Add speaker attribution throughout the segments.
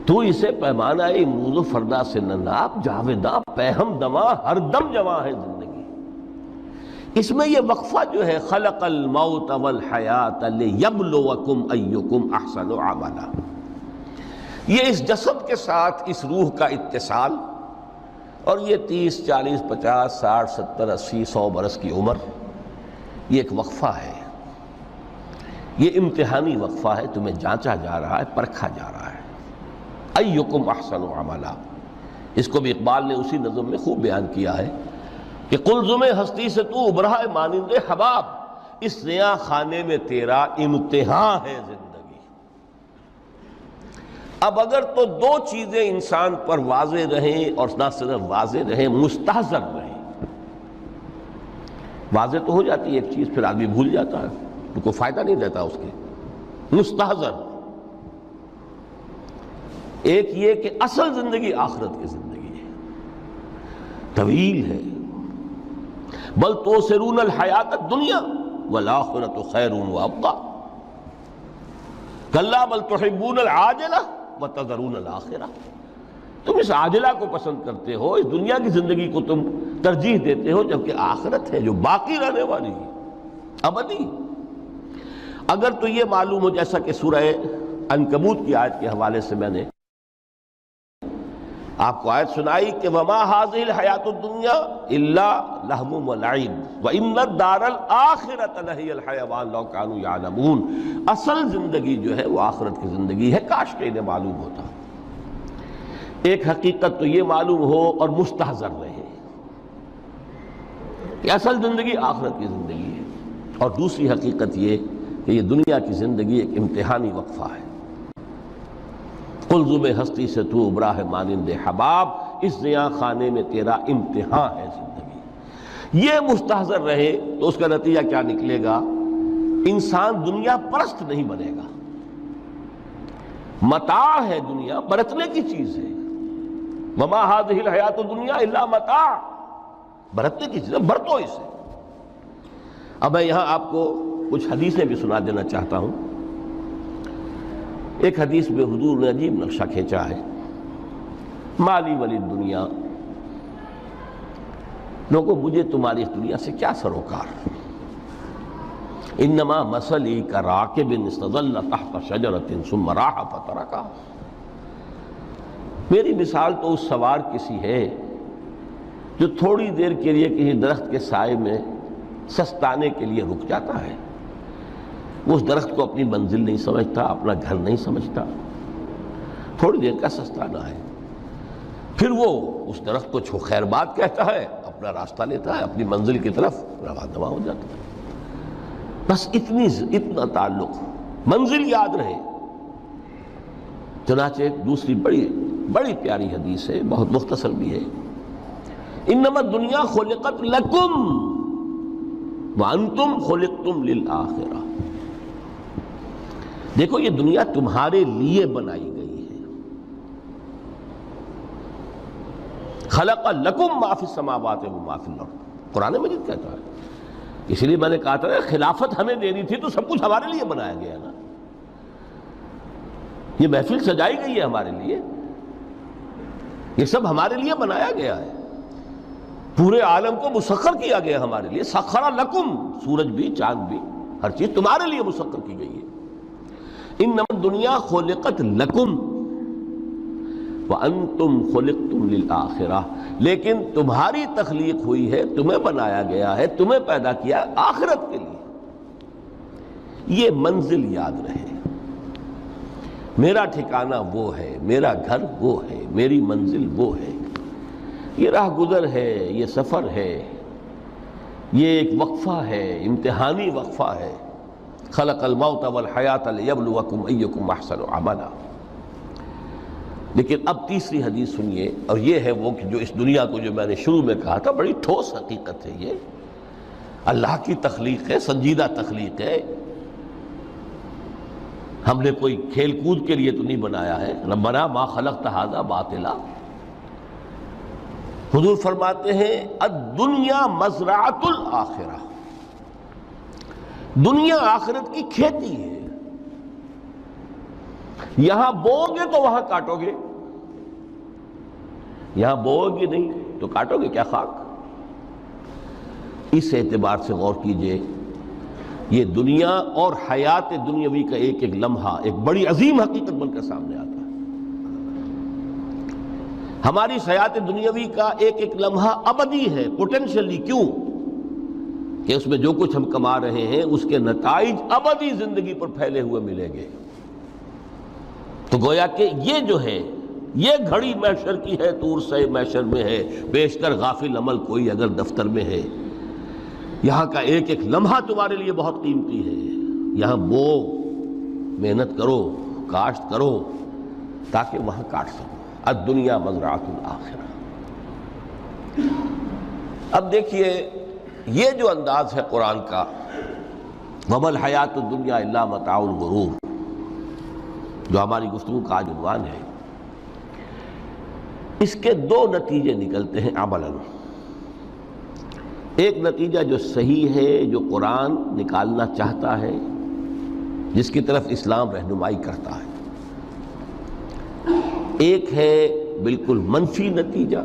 Speaker 1: تو اسے پیمانہ امروز و فردا سے نہ ناپ، جاویداں پیہم دماں ہر دم جواں ہے زندگی۔ اس میں یہ وقفہ جو ہے خلق الموت والحیات لیبلوکم ایکم احسن عملا، یہ اس جسد کے ساتھ اس روح کا اتصال، اور یہ 30 40 50 60 70 80 100 برس کی عمر، یہ ایک وقفہ ہے، یہ امتحانی وقفہ ہے، تمہیں جانچا جا رہا ہے، پرکھا جا رہا ہے۔ ایکم احسن عملا، اس کو بھی اقبال نے اسی نظم میں خوب بیان کیا ہے کہ قلزم ہستی سے تو ابھرا ہے مانند حباب، اس نیا خانے میں تیرا امتحان ہے زندگی۔ اب اگر تو دو چیزیں انسان پر واضح رہیں، اور نہ صرف واضح رہیں، مستحضر رہیں۔ واضح تو ہو جاتی ہے ایک چیز، پھر آدمی بھول جاتا ہے، تو کوئی فائدہ نہیں دیتا اس کے۔ مستحضر ایک یہ کہ اصل زندگی آخرت کی زندگی ہے، طویل ہے۔ بل توسرون الحیات الدنیا والآخرۃ خیر وابقیٰ، کلا بل تحبون العاجلہ وتذرون الآخرہ، تم اس عاجلہ کو پسند کرتے ہو، اس دنیا کی زندگی کو تم ترجیح دیتے ہو، جبکہ آخرت ہے جو باقی رہنے والی ہے، ابدی۔ اگر تو یہ معلوم ہو، جیسا کہ سورہ عنکبوت کی آیت کے حوالے سے میں نے آپ کو آیت سنائی کہ وما هذه الحیات الدنیا الا لہو ولعب وان الدار الاخرۃ لہی الحیوان لو کانوا یعلمون، اصل زندگی جو ہے وہ آخرت کی زندگی ہے، کاش کہ انہیں معلوم ہوتا۔ ایک حقیقت تو یہ معلوم ہو اور مستحضر رہے کہ اصل زندگی آخرت کی زندگی ہے، اور دوسری حقیقت یہ کہ یہ دنیا کی زندگی ایک امتحانی وقفہ ہے۔ قلزم ہستی سے تو ابھرا ہے مانند حباب، اس نیا خانے میں تیرا امتحان ہے زندگی۔ یہ مستحضر رہے تو اس کا نتیجہ کیا نکلے گا؟ انسان دنیا پرست نہیں بنے گا۔ متاع ہے دنیا، برتنے کی چیز ہے۔ وما هذه الحیات الدنیا الا متاع، برتنے کی چیز ہے، برتو اسے۔ اب میں یہاں آپ کو کچھ حدیثیں بھی سنا دینا چاہتا ہوں۔ ایک حدیث میں حضور نے عجیب نقشہ کھینچا ہے، مالی ولی دنیا، لوگوں مجھے تمہاری اس دنیا سے کیا سروکار، انما مثلی کراکب استظل تحت شجرۃ ثم راح فترکھا، میری مثال تو اس سوار کسی ہے جو تھوڑی دیر کے لیے کسی درخت کے سائے میں سستانے کے لیے رک جاتا ہے، وہ اس درخت کو اپنی منزل نہیں سمجھتا، اپنا گھر نہیں سمجھتا، تھوڑی دیر کا سستانا ہے، پھر وہ اس درخت کو چھو خیر بات کہتا ہے، اپنا راستہ لیتا ہے، اپنی منزل کی طرف رواں ہو جاتا ہے۔ بس اتنا تعلق، منزل یاد رہے۔ چنانچہ ایک دوسری بڑی پیاری حدیث ہے، بہت مختصر بھی ہے، انما الدنیا خلقت لکم وانتم خلقتم للآخرہ، دیکھو یہ دنیا تمہارے لیے بنائی گئی ہے۔ خلق لکم ما فی السماوات و ما فی الارض، قرآن مجید کہتا ہے۔ اس لیے میں نے کہا تھا خلافت ہمیں دینی تھی تو سب کچھ ہمارے لیے بنایا گیا نا، یہ محفل سجائی گئی ہے ہمارے لیے، یہ سب ہمارے لیے بنایا گیا ہے، پورے عالم کو مسخر کیا گیا ہمارے لیے۔ سخر لکم، سورج بھی چاند بھی ہر چیز تمہارے لیے مسخر کی گئی ہے۔ انما الدنیا خلقت لکم وانتم خلقتم للآخرہ، لیکن تمہاری تخلیق ہوئی ہے، تمہیں بنایا گیا ہے، تمہیں پیدا کیا آخرت کے لیے۔ یہ منزل یاد رہے، میرا ٹھکانہ وہ ہے، میرا گھر وہ ہے، میری منزل وہ ہے، یہ راہ گزر ہے، یہ سفر ہے، یہ ایک وقفہ ہے، امتحانی وقفہ ہے۔ خلق الموت والحیات لیبلوکم ایکم احسن عملا۔ لیکن اب تیسری حدیث سنیے، اور یہ ہے وہ کہ جو اس دنیا کو، جو میں نے شروع میں کہا تھا، بڑی ٹھوس حقیقت ہے، یہ اللہ کی تخلیق ہے، سنجیدہ تخلیق ہے، ہم نے کوئی کھیل کود کے لیے تو نہیں بنایا ہے۔ ربنا ما خلقت ھذا باطلا، حضور فرماتے ہیں الدنیا مزرعۃ الآخرہ، دنیا آخرت کی کھیتی ہے۔ یہاں بو گے تو وہاں کاٹو گے، یہاں بو گے نہیں تو کاٹو گے کیا خاک؟ اس اعتبار سے غور کیجئے، یہ دنیا اور حیات دنیاوی کا ایک ایک لمحہ ایک بڑی عظیم حقیقت بن کر سامنے آتا ہے۔ ہماری حیات دنیاوی کا ایک ایک لمحہ ابدی ہے پوٹینشلی، کیوں کہ اس میں جو کچھ ہم کما رہے ہیں اس کے نتائج ابدی زندگی پر پھیلے ہوئے ملیں گے۔ تو گویا کہ یہ جو ہے یہ گھڑی محشر کی ہے، طور سے محشر میں ہے، بیشتر غافل عمل کوئی اگر دفتر میں ہے، یہاں کا ایک ایک لمحہ تمہارے لیے بہت قیمتی ہے۔ یہاں بو، محنت کرو، کاشت کرو تاکہ وہاں کاٹ سکو۔ الدنیا مزرعۃ الآخرہ۔ اب دیکھیے یہ جو انداز ہے قرآن کا، وَمَا الْحَيَاةُ الدُّنْيَا إِلَّا مَتَاعُ الْغُرُورِ، جو ہماری گفتگو کا آج عنوان ہے، اس کے دو نتیجے نکلتے ہیں عملاً۔ ایک نتیجہ جو صحیح ہے، جو قرآن نکالنا چاہتا ہے، جس کی طرف اسلام رہنمائی کرتا ہے۔ ایک ہے بالکل منفی نتیجہ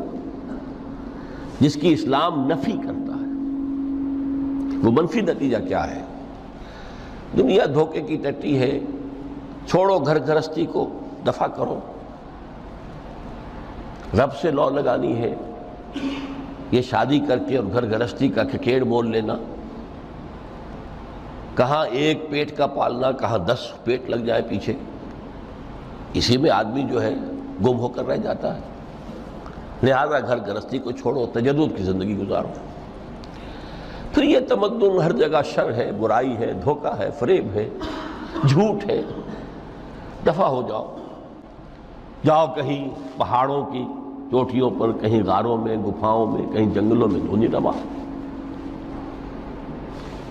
Speaker 1: جس کی اسلام نفی کرتا ہے۔ وہ منفی نتیجہ کیا ہے؟ دنیا دھوکے کی ٹٹی ہے، چھوڑو گھر گھرستی کو، دفع کرو، رب سے لو لگانی ہے۔ یہ شادی کر کے اور گھر گھرستی کا کھکیڑ مول لینا، کہاں ایک پیٹ کا پالنا، کہاں 10 پیٹ لگ جائے پیچھے، اسی میں آدمی جو ہے گم ہو کر رہ جاتا ہے۔ لہذا گھر گھرستی کو چھوڑو، تجدد کی زندگی گزارو۔ پھر یہ تمدن ہر جگہ شر ہے، برائی ہے، دھوکہ ہے، فریب ہے، جھوٹ ہے، دفع ہو جاؤ، جاؤ کہیں پہاڑوں کی چوٹیوں پر، کہیں غاروں میں، گپھاؤں میں، کہیں جنگلوں میں دھونی روا۔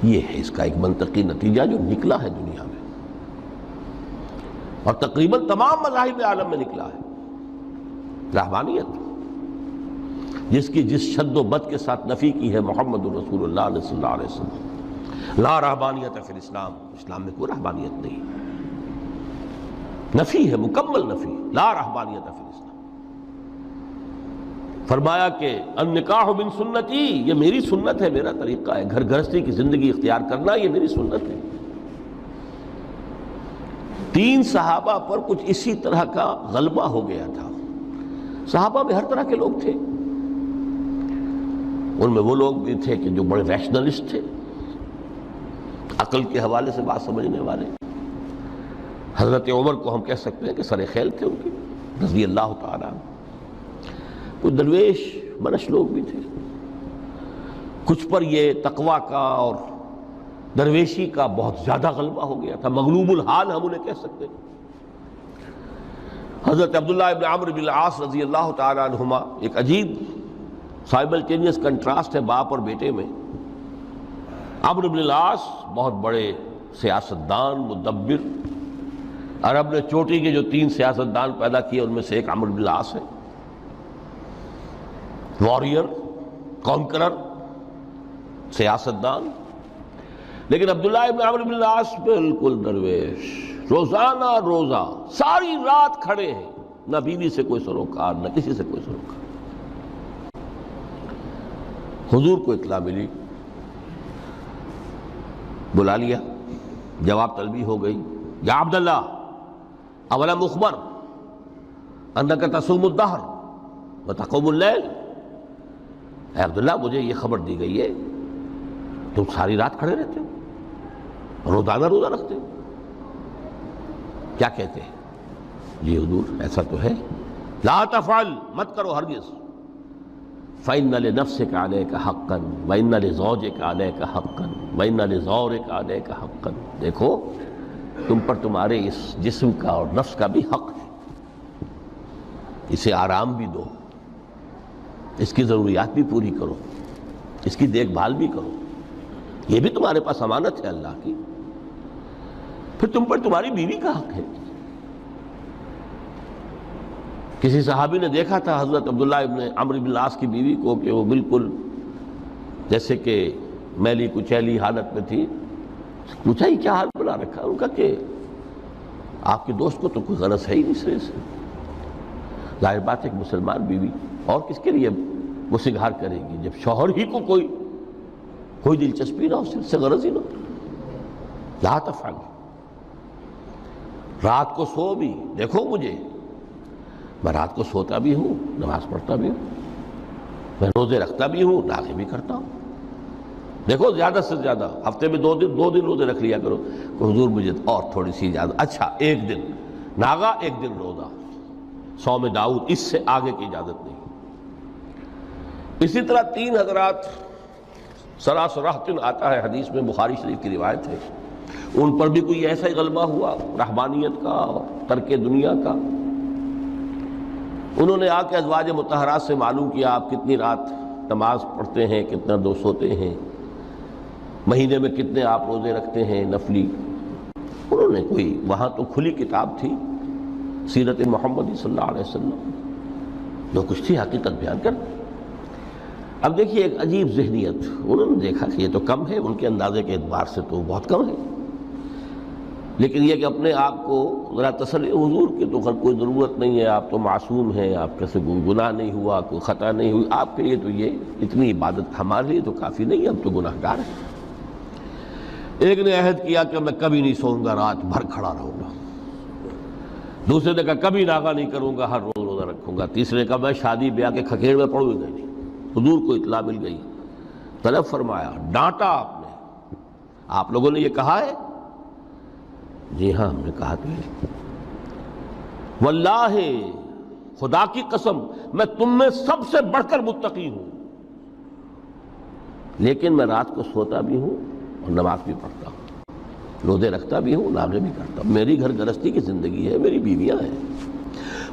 Speaker 1: یہ ہے اس کا ایک منطقی نتیجہ جو نکلا ہے دنیا میں، اور تقریباً تمام مذاہب عالم میں نکلا ہے۔ رہبانیت جس کی جس شد و بد کے ساتھ نفی کی ہے محمد رسول اللہ صلی اللہ علیہ وسلم، لا رہبانیت فی الاسلام، اسلام میں کوئی رہبانیت نہیں، نفی ہے، مکمل نفی، لا رہبانیت فی الاسلام۔ فرمایا کہ النکاح من سنتی، یہ میری سنت ہے، میرا طریقہ ہے، گھر گھرستی کی زندگی اختیار کرنا یہ میری سنت ہے۔ 3 صحابہ پر کچھ اسی طرح کا غلبہ ہو گیا تھا۔ صحابہ میں ہر طرح کے لوگ تھے، ان میں وہ لوگ بھی تھے کہ جو بڑے ریشنلسٹ تھے، عقل کے حوالے سے بات سمجھنے والے۔ حضرت عمر کو ہم کہہ سکتے ہیں کہ سر خیل تھے ان کی رضی اللہ تعالیٰ عنہ۔ کچھ درویش منش لوگ بھی تھے، کچھ پر یہ تقویٰ کا اور درویشی کا بہت زیادہ غلبہ ہو گیا تھا، مغلوب الحال ہم انہیں کہہ سکتے ہیں۔ حضرت عبداللہ ابن عمرو بن العاص رضی اللہ تعالیٰ عنہما، ایک عجیب سائملٹینیس کنٹراسٹ ہے باپ اور بیٹے میں۔ عمرو بن العاص بہت بڑے سیاستدان، مدبر، عرب نے چوٹی کے جو 3 سیاستدان پیدا کیے ان میں سے ایک عمرو بن العاص ہے، واریر، کانکرر، سیاستدان۔ لیکن عبداللہ ابن عمرو بن العاص بالکل درویش، روزانہ روزہ ساری رات کھڑے ہیں، نہ بیوی سے کوئی سروکار، نہ کسی سے کوئی سروکار۔ حضور کو اطلاع ملی، بلا لیا، جواب طلبی ہو گئی، یا عبداللہ اولم اخبر انک تصوم الدہر وتقوم اللیل، اے عبداللہ مجھے یہ خبر دی گئی ہے تم ساری رات کھڑے رہتے ہو، روزانہ روزہ رکھتے ہو، کیا کہتے ہیں؟ جی حضور ایسا تو ہے۔ لا تفعل، مت کرو ہرگز۔ فإن لنفسك عليك حقا وإن لزوجك عليك حقا وإن لزورك عليك حقا، دیکھو تم پر تمہارے اس جسم کا اور نفس کا بھی حق ہے، اسے آرام بھی دو، اس کی ضروریات بھی پوری کرو، اس کی دیکھ بھال بھی کرو، یہ بھی تمہارے پاس امانت ہے اللہ کی۔ پھر تم پر تمہاری بیوی کا حق ہے۔ کسی صحابی نے دیکھا تھا حضرت عبداللہ ابن عمرو بن العاص کی بیوی کو کہ وہ بالکل جیسے کہ میلی کچیلی حالت میں تھی۔ پوچھا ہی کیا حال بنا رکھا؟ ان کا کہ آپ کے دوست کو تو کوئی غرض ہے ہی نہیں سرے سے. ظاہر بات ہے کہ مسلمان بیوی اور کس کے لیے وہ سنگھار کرے گی جب شوہر ہی کو کوئی دلچسپی نہ ہو، اس سے غرض ہی نہ ہو. لا تفعل. رات کو سو بھی دیکھو مجھے، میں رات کو سوتا بھی ہوں، نماز پڑھتا بھی ہوں، میں روزے رکھتا بھی ہوں، ناغے بھی کرتا ہوں. دیکھو زیادہ سے زیادہ ہفتے میں دو دن روزے رکھ لیا کرو کہ حضور مجھے اور تھوڑی سی اجازت. اچھا ایک دن ناغا، ایک دن روزہ، صوم داؤد، اس سے آگے کی اجازت نہیں. اسی طرح 3 حضرات سراسراہتن آتا ہے حدیث میں، بخاری شریف کی روایت ہے، ان پر بھی کوئی ایسا ہی غلبہ ہوا رہبانیت کا اور ترک دنیا کا. انہوں نے آ کے ازواج مطہرات سے معلوم کیا آپ کتنی رات نماز پڑھتے ہیں، کتنا دو سوتے ہیں، مہینے میں کتنے آپ روزے رکھتے ہیں نفلی. انہوں نے کوئی وہاں تو کھلی کتاب تھی سیرت محمدی صلی اللہ علیہ وسلم، جو کچھ تھی حقیقت بیان کر. اب دیکھیے ایک عجیب ذہنیت، انہوں نے دیکھا کہ یہ تو کم ہے، ان کے اندازے کے اعتبار سے تو بہت کم ہے، لیکن یہ کہ اپنے آپ کو ذرا تسلی، حضور کی تو کوئی ضرورت نہیں ہے، آپ تو معصوم ہیں، آپ کے سے کوئی گناہ نہیں ہوا، کوئی خطا نہیں ہوئی، آپ کے لیے تو یہ اتنی عبادت ہمارے لیے تو کافی نہیں ہے، ہم تو گناہ گار ہیں. ایک نے عہد کیا کہ میں کبھی نہیں سوؤں گا، رات بھر کھڑا رہوں گا. دوسرے نے کہا کبھی ناغا نہیں کروں گا، ہر روز روزہ رکھوں گا. تیسرے نے کہا میں شادی بیاہ کے کھکیڑ میں پڑوں گا نہیں. حضور کو اطلاع مل گئی، طلب فرمایا، ڈانٹا آپ نے، آپ لوگوں نے یہ کہا ہے؟ جی ہاں ہم نے کہا تو ہے. واللہ، خدا کی قسم، میں تم میں سب سے بڑھ کر متقی ہوں، لیکن میں رات کو سوتا بھی ہوں اور نماز بھی پڑھتا ہوں، روزے رکھتا بھی ہوں، ناغے بھی کرتا ہوں. میری گھر گرستی کی زندگی ہے، میری بیویاں ہیں.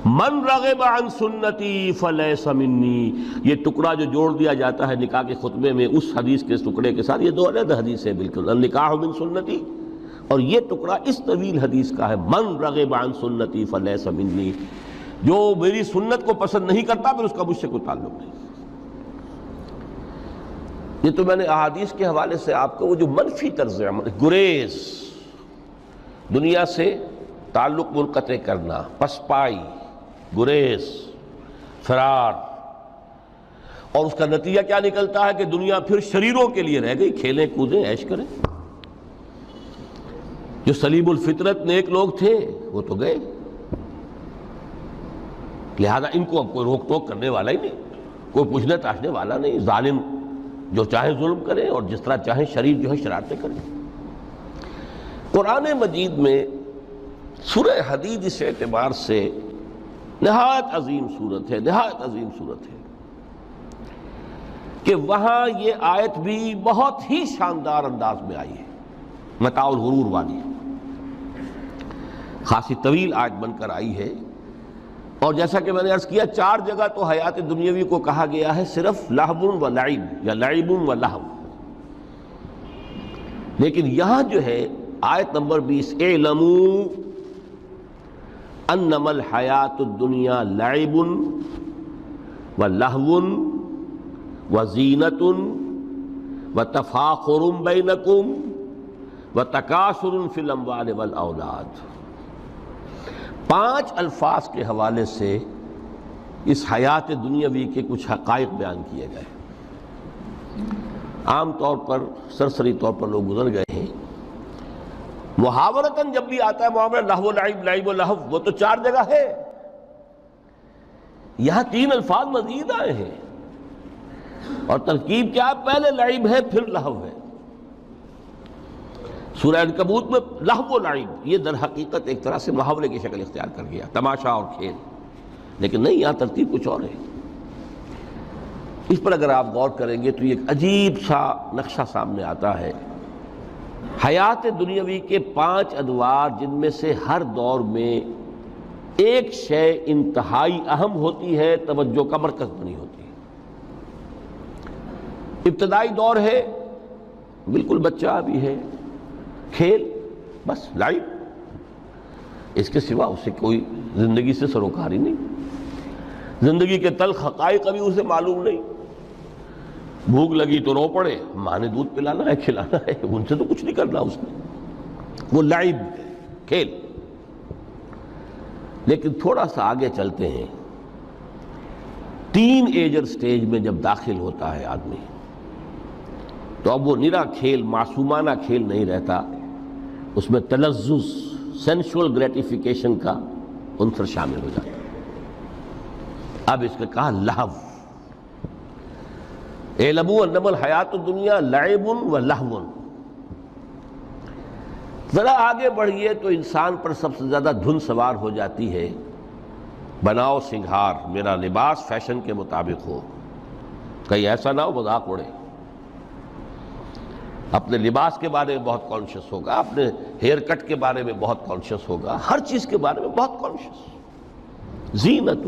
Speaker 1: من رغب عن سنتی فلیس منی، یہ ٹکڑا جو جوڑ دیا جاتا ہے نکاح کے خطبے میں اس حدیث کے ٹکڑے کے ساتھ، یہ 2 علیحدہ حدیث ہے بالکل. النکاح من سنتی، اور یہ ٹکڑا اس طویل حدیث کا ہے، من رغب عن سنتی فلیس منی، جو میری سنت کو پسند نہیں کرتا پھر اس کا مجھ سے کوئی تعلق نہیں. یہ تو میں نے احادیث کے حوالے سے آپ کو وہ جو منفی طرز عمل، گریز، دنیا سے تعلق منقطع کرنا، پسپائی، گریز، فرار، اور اس کا نتیجہ کیا نکلتا ہے کہ دنیا پھر شریروں کے لیے رہ گئی، کھیلیں کودیں عیش کریں. جو سلیم الفطرت نیک لوگ تھے وہ تو گئے، لہذا ان کو اب کوئی روک ٹوک کرنے والا ہی نہیں، کوئی پوچھنے تاشنے والا نہیں. ظالم جو چاہیں ظلم کریں اور جس طرح چاہیں شریر جو ہے شرارتیں کریں. قرآن مجید میں سورہ حدید اس اعتبار سے نہایت عظیم صورت ہے، نہایت عظیم صورت ہے کہ وہاں یہ آیت بھی بہت ہی شاندار انداز میں آئی ہے، متاع الغرور والی، خاصی طویل آیت بن کر آئی ہے. اور جیسا کہ میں نے عرض کیا 4 جگہ تو حیات دنیاوی کو کہا گیا ہے صرف لہو و لعب یا لعب و لہو، لیکن یہاں جو ہے آیت نمبر 20، اعلموا انما الحیات الدنیا لعب و لہو و زینت و تفاخر بینکم و تکاثر فی الاموال والاولاد. 5 الفاظ کے حوالے سے اس حیات دنیاوی کے کچھ حقائق بیان کیے گئے. عام طور پر سرسری طور پر لوگ گزر گئے ہیں. محاورتاً جب بھی آتا ہے معاملہ لہو و لعب، لعب و لہو، وہ تو 4 جگہ ہے، یہاں 3 الفاظ مزید آئے ہیں. اور ترکیب کیا ہے؟ پہلے لعب ہے پھر لہو ہے. سورہ عنکبوت میں لہو و لعب یہ در حقیقت ایک طرح سے محاورے کی شکل اختیار کر گیا، تماشا اور کھیل، لیکن نہیں، یہاں ترتیب کچھ اور ہے. اس پر اگر آپ غور کریں گے تو یہ ایک عجیب سا نقشہ سامنے آتا ہے. حیات دنیاوی کے 5 ادوار، جن میں سے ہر دور میں ایک شے انتہائی اہم ہوتی ہے، توجہ کا مرکز بنی ہوتی ہے. ابتدائی دور ہے، بالکل بچہ بھی ہے، کھیل، بس لعب، اس کے سوا اسے کوئی زندگی سے سروکار ہی نہیں. زندگی کے تلخ حقائق ابھی اسے معلوم نہیں. بھوک لگی تو رو پڑے، ماں نے دودھ پلانا ہے، کھلانا ہے، ان سے تو کچھ نہیں کرنا اس نے. وہ لعب، کھیل. لیکن تھوڑا سا آگے چلتے ہیں، ٹین ایجر سٹیج میں جب داخل ہوتا ہے آدمی تو اب وہ نرا کھیل، معصومانہ کھیل نہیں رہتا، اس میں تلذذ، سینشول گریٹیفیکیشن کا عنصر شامل ہو جاتا ہے۔ اب اس نے کہا لہو، اعلموا انما الحیات الدنیا لعب و لہو۔ ذرا آگے بڑھیے تو انسان پر سب سے زیادہ دھن سوار ہو جاتی ہے، بناؤ سنگھار، میرا لباس فیشن کے مطابق ہو، کہیں ایسا نہ ہو مذاق اڑے۔ اپنے لباس کے بارے میں بہت کانشیس ہوگا، اپنے ہیئر کٹ کے بارے میں بہت کانشیس ہوگا، ہر چیز کے بارے میں بہت کانشیس۔ زینت،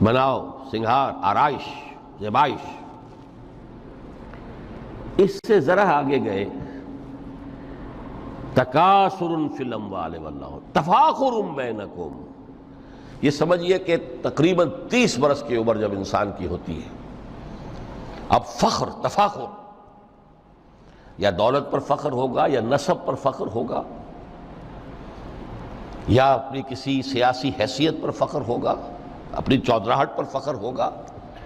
Speaker 1: بناؤ سنگھار، آرائش، زیبائش۔ اس سے ذرا آگے گئے، تکاثر فی الاموال والنہر، تفاخر بینکم۔ یہ سمجھیے کہ تقریباً 30 برس کی عمر جب انسان کی ہوتی ہے، اب فخر، تفاخر، یا دولت پر فخر ہوگا، یا نسب پر فخر ہوگا، یا اپنی کسی سیاسی حیثیت پر فخر ہوگا، اپنی چودراہٹ پر فخر ہوگا۔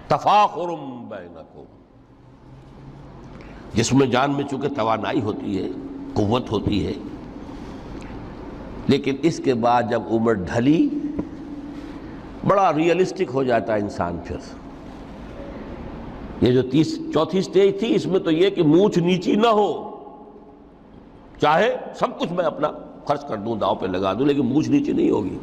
Speaker 1: تفاخر بینکم، جسم میں جان میں چونکہ توانائی ہوتی ہے، قوت ہوتی ہے، لیکن اس کے بعد جب عمر ڈھلی بڑا ریئلسٹک ہو جاتا ہے انسان۔ پھر یہ جو چوتھی سٹیج تھی، اس میں تو یہ کہ مونچھ نیچی نہ ہو، چاہے سب کچھ میں اپنا خرچ کر دوں، داؤ پہ لگا دوں، لیکن مونچھ نیچی نہیں ہوگی۔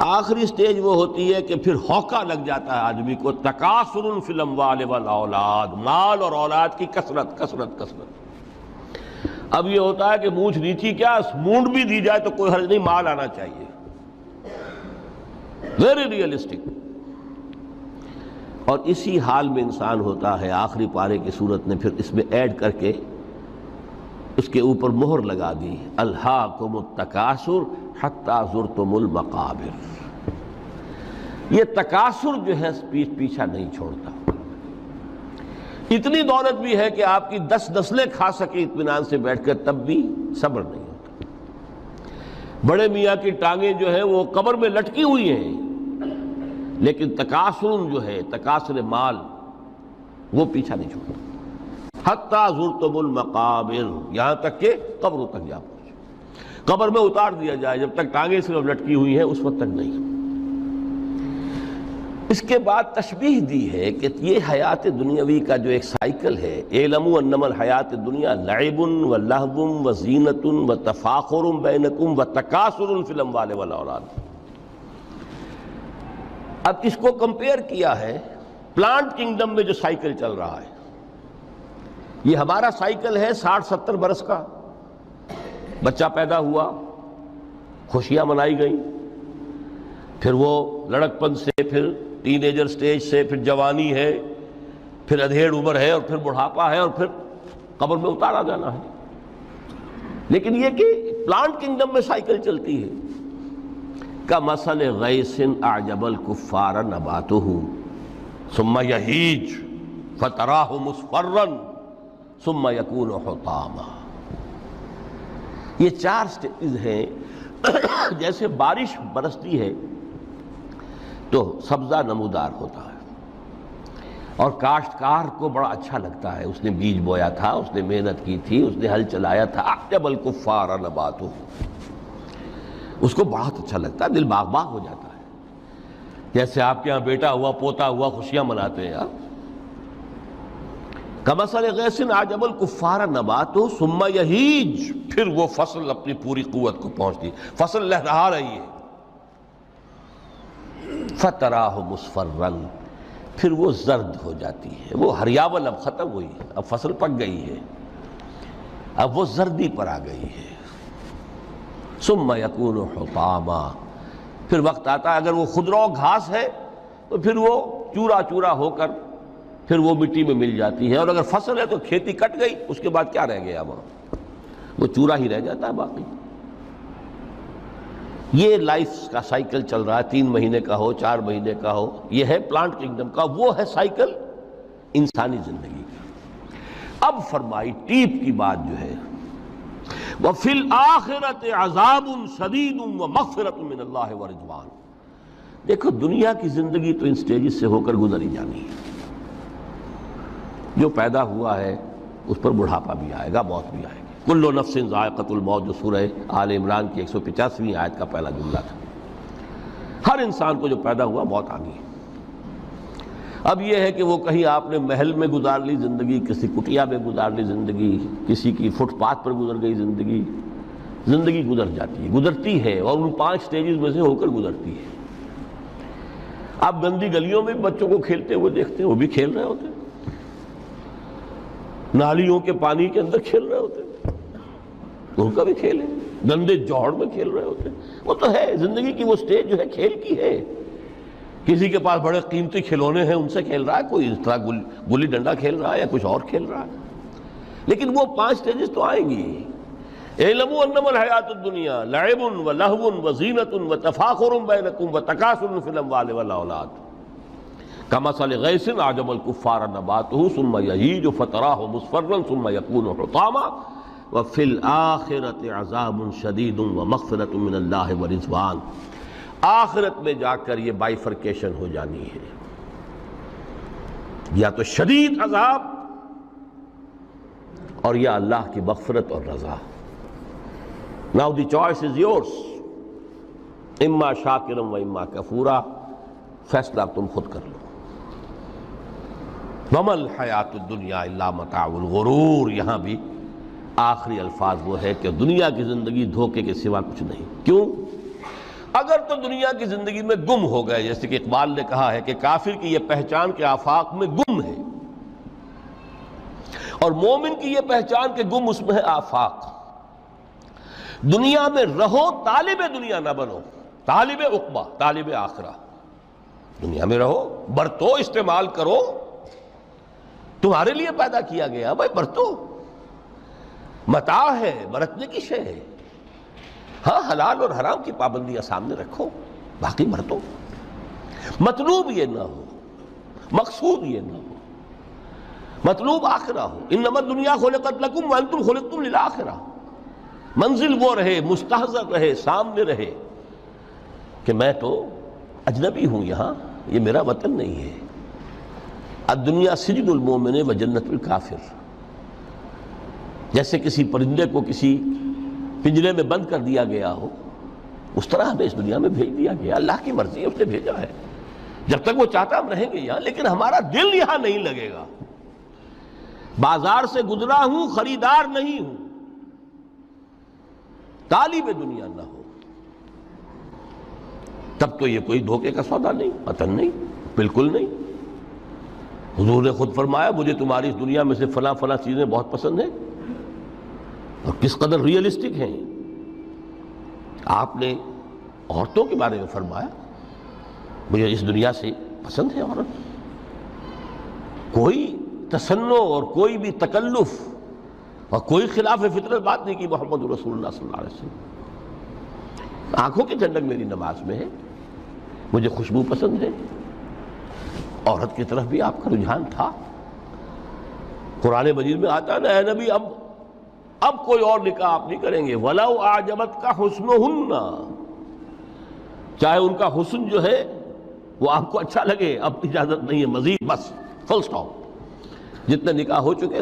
Speaker 1: آخری سٹیج وہ ہوتی ہے کہ پھر ہوکا لگ جاتا ہے آدمی کو، تکاثر فی الاموال والاولاد، مال اور اولاد کی کثرت کثرت کثرت۔ اب یہ ہوتا ہے کہ مونچھ نیچی کیا، مونڈ بھی دی جائے تو کوئی حرج نہیں، مال آنا چاہیے، ویری ریئلسٹک۔ اور اسی حال میں انسان ہوتا ہے۔ آخری پارے کی صورت نے پھر اس میں ایڈ کر کے اس کے اوپر مہر لگا دی، الہاکم التکاثر حتی زرتم المقابر۔ یہ تکاثر جو ہے پیچھا نہیں چھوڑتا۔ اتنی دولت بھی ہے کہ آپ کی 10 نسلیں کھا سکے اطمینان سے بیٹھ کر، تب بھی صبر نہیں ہوتا۔ بڑے میاں کی ٹانگیں جو ہیں وہ قبر میں لٹکی ہوئی ہیں، لیکن تکاثر جو ہے، تکاثر مال، وہ پیچھا نہیں چھوڑتا۔ حتی زرتم المقابر، یہاں تک کہ قبروں تک جا پہنچے، قبر میں اتار دیا جائے، جب تک ٹانگیں صرف لٹکی ہوئی ہیں اس وقت تک نہیں۔ اس کے بعد تشبیہ دی ہے کہ یہ حیات دنیاوی کا جو ایک سائیکل ہے، اعلموا انما الحیات الدنیا لعب و لہو و زینت و تفاخر بینکم و تکاثر فی الاموال والاولاد۔ اب اس کو کمپیئر کیا ہے پلانٹ کنگڈم میں جو سائیکل چل رہا ہے۔ یہ ہمارا سائیکل ہے 60-70 برس کا، بچہ پیدا ہوا، خوشیاں منائی گئیں، پھر وہ لڑکپن سے، پھر ٹین ایجر سٹیج سے، پھر جوانی ہے، پھر ادھیڑ عمر ہے، اور پھر بڑھاپا ہے، اور پھر قبر میں اتارا جانا ہے۔ لیکن یہ کہ پلانٹ کنگڈم میں سائیکل چلتی ہے، کمثل غیث اعجب الکفار نباتہ ثم یہیج فتراہ مصفرا ثم یکون حطاما۔ یہ 4 سٹیج ہیں۔ جیسے بارش برستی ہے تو سبزہ نمودار ہوتا ہے، اور کاشتکار کو بڑا اچھا لگتا ہے، اس نے بیج بویا تھا، اس نے محنت کی تھی، اس نے ہل چلایا تھا، اعجب الکفار نباتہ، اس کو بہت اچھا لگتا ہے، دل باغ باغ ہو جاتا ہے۔ جیسے آپ کے ہاں بیٹا ہوا، پوتا ہوا، خوشیاں مناتے ہیں آپ۔ کمثل غیث اعجب الکفار نباتہ ثم یہیج، پھر وہ فصل اپنی پوری قوت کو پہنچتی، فصل لہرا رہی ہے، فتراہ مصفرا، پھر وہ زرد ہو جاتی ہے، وہ ہریاول اب ختم ہوئی، اب فصل پک گئی ہے، اب وہ زردی پر آ گئی ہے۔ ثم یکون حطاما، پھر وقت آتا ہے اگر وہ خضرو گھاس ہے تو پھر وہ چورا چورا ہو کر پھر وہ مٹی میں مل جاتی ہے، اور اگر فصل ہے تو کھیتی کٹ گئی، اس کے بعد کیا رہ گیا وہاں، وہ چورا ہی رہ جاتا ہے باقی۔ یہ لائف کا سائیکل چل رہا ہے، 3 مہینے کا ہو، 4 مہینے کا ہو، یہ ہے پلانٹ کنگڈم کا، وہ ہے سائیکل انسانی زندگی کا۔ اب فرمائی ٹیپ کی بات جو ہے، وَفِي الْآخِرَةِ عَذَابٌ شَدِيدٌ وَمَغْفِرَةٌ مِّنَ اللَّهِ وَرِضْوَانٌ۔ دیکھو دنیا کی زندگی تو ان سٹیجز سے ہو کر گزری جانی ہے۔ جو پیدا ہوا ہے اس پر بڑھاپا بھی آئے گا، موت بھی آئے گی۔ کل نفس ذائقۃ الموت، جو سورہ آل عمران کی 185ویں آیت کا پہلا جملہ تھا۔ ہر انسان کو جو پیدا ہوا موت آ گئی۔ اب یہ ہے کہ وہ کہیں آپ نے محل میں گزار لی زندگی، کسی کٹیا میں گزار لی زندگی، کسی کی فٹ پاتھ پر گزر گئی زندگی۔ زندگی گزر جاتی ہے، گزرتی ہے، اور ان 5 سٹیجز میں سے ہو کر گزرتی ہے۔ آپ گندی گلیوں میں بچوں کو کھیلتے ہوئے دیکھتے ہیں، وہ بھی کھیل رہے ہوتے ہیں، نالیوں کے پانی کے اندر کھیل رہے ہوتے ہیں، ان کا بھی کھیل ہے، گندے جوہڑ میں کھیل رہے ہوتے ہیں۔ وہ تو ہے زندگی کی وہ سٹیج جو ہے کھیل کی ہے۔ کسی کے پاس بڑے قیمتی کھلونے ہیں، ان سے کھیل رہا ہے، کوئی اس طرح گلی ڈنڈا کھیل رہا ہے یا کچھ اور کھیل رہا ہے، لیکن وہ 5 سٹیجز تو آئیں گی۔ اعلموا انما الحیات الدنیا لعب ولہو وزینۃ وتفاخر بینکم وتکاثر فی الاموال والاولاد کمثل غیث اعجب الکفار نباتہ ثم یہیج فتراہ مصفرا ثم یکون حطاما وفی الآخرۃ عذاب شدید ومغفرۃ من اللہ ورضوان۔ آخرت میں جا کر یہ بائیفرکیشن ہو جانی ہے، یا تو شدید عذاب اور یا اللہ کی مغفرت اور رضا۔ Now the choice is yours، اما شاکرا و اما کفورا، فیصلہ تم خود کر لو۔ وما الحیات الدنیا الا متاع الغرور، یہاں بھی آخری الفاظ وہ ہے کہ دنیا کی زندگی دھوکے کے سوا کچھ نہیں۔ کیوں؟ اگر تو دنیا کی زندگی میں گم ہو گئے، جیسے کہ اقبال نے کہا ہے کہ کافر کی یہ پہچان کے آفاق میں گم ہے، اور مومن کی یہ پہچان کہ گم اس میں ہے آفاق۔ دنیا میں رہو، طالب دنیا نہ بنو، طالب عقبہ، طالب آخرہ۔ دنیا میں رہو، برتو، استعمال کرو، تمہارے لیے پیدا کیا گیا، بھائی برتو، متاع ہے، برتنے کی شے ہے۔ ہاں حلال اور حرام کی پابندیاں سامنے رکھو، باقی برتو۔ مطلوب یہ نہ ہو، مقصود یہ نہ ہو، مطلوب آخرہ ہو۔ انما الدنیا خلقت لکم وانتم خلقتم للآخرہ۔ منزل وہ رہے، مستحضر رہے، سامنے رہے کہ میں تو اجنبی ہوں، یہاں یہ میرا وطن نہیں ہے۔ الدنیا سجن المومن و جنت الکافر۔ جیسے کسی پرندے کو کسی پنجرے میں بند کر دیا گیا ہو، اس طرح ہمیں اس دنیا میں بھیج دیا گیا، اللہ کی مرضی ہے، اس نے بھیجا ہے۔ جب تک وہ چاہتا ہم رہیں گے یہاں، لیکن ہمارا دل یہاں نہیں لگے گا۔ بازار سے گزرا ہوں، خریدار نہیں ہوں، طالب دنیا نہ ہو، تب تو یہ کوئی دھوکے کا سودا نہیں، وطن نہیں، بالکل نہیں۔ حضور نے خود فرمایا مجھے تمہاری اس دنیا میں سے فلاں فلاں چیزیں بہت پسند ہیں، اور کس قدر ریئلسٹک ہیں۔ آپ نے عورتوں کے بارے میں فرمایا مجھے اس دنیا سے پسند ہے عورت۔ کوئی تصنع اور کوئی بھی تکلف اور کوئی خلاف فطرت بات نہیں کی محمد رسول اللہ صلی اللہ علیہ وسلم۔ آنکھوں کی ٹھنڈک میری نماز میں ہے، مجھے خوشبو پسند ہے۔ عورت کی طرف بھی آپ کا رجحان تھا۔ قرآن مجید میں آتا ہے نا، اے نبی اب کوئی اور نکاح آپ نہیں کریں گے۔ وَلَوْ أَعْجَبَتْكَ حُسْنُهُنَّ، چاہے ان کا حسن جو ہے وہ آپ کو اچھا لگے، اب اجازت نہیں ہے مزید، بس فل سٹاپ، جتنے نکاح ہو چکے۔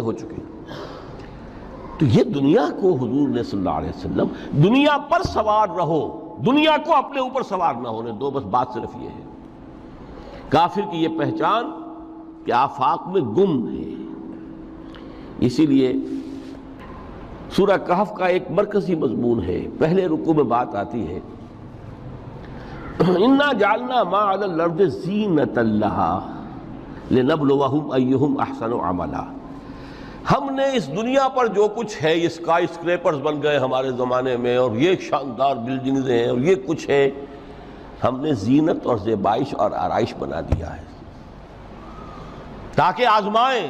Speaker 1: تو یہ دنیا کو حضور نے صلی اللہ علیہ وسلم دنیا پر سوار رہو، دنیا کو اپنے اوپر سوار نہ ہونے دو، بس بات صرف یہ ہے۔ کافر کی یہ پہچان کہ آفاق میں گم ہے۔ اسی لیے سورہ کہف کا ایک مرکزی مضمون ہے، پہلے رکوع میں بات آتی ہے اِنَّا جَعَلْنَا مَا عَلَى الْأَرْضِ زِینَةً لَهَا لِنَبْلُوَهُمْ أَيُّهُمْ أَحْسَنُ عَمَلًا۔ ہم نے اس دنیا پر جو کچھ ہے، یہ اسکائی اسکریپرز بن گئے ہمارے زمانے میں، اور یہ شاندار بلڈنگز ہیں، اور یہ کچھ ہے، ہم نے زینت اور زیبائش اور آرائش بنا دیا ہے تاکہ آزمائیں۔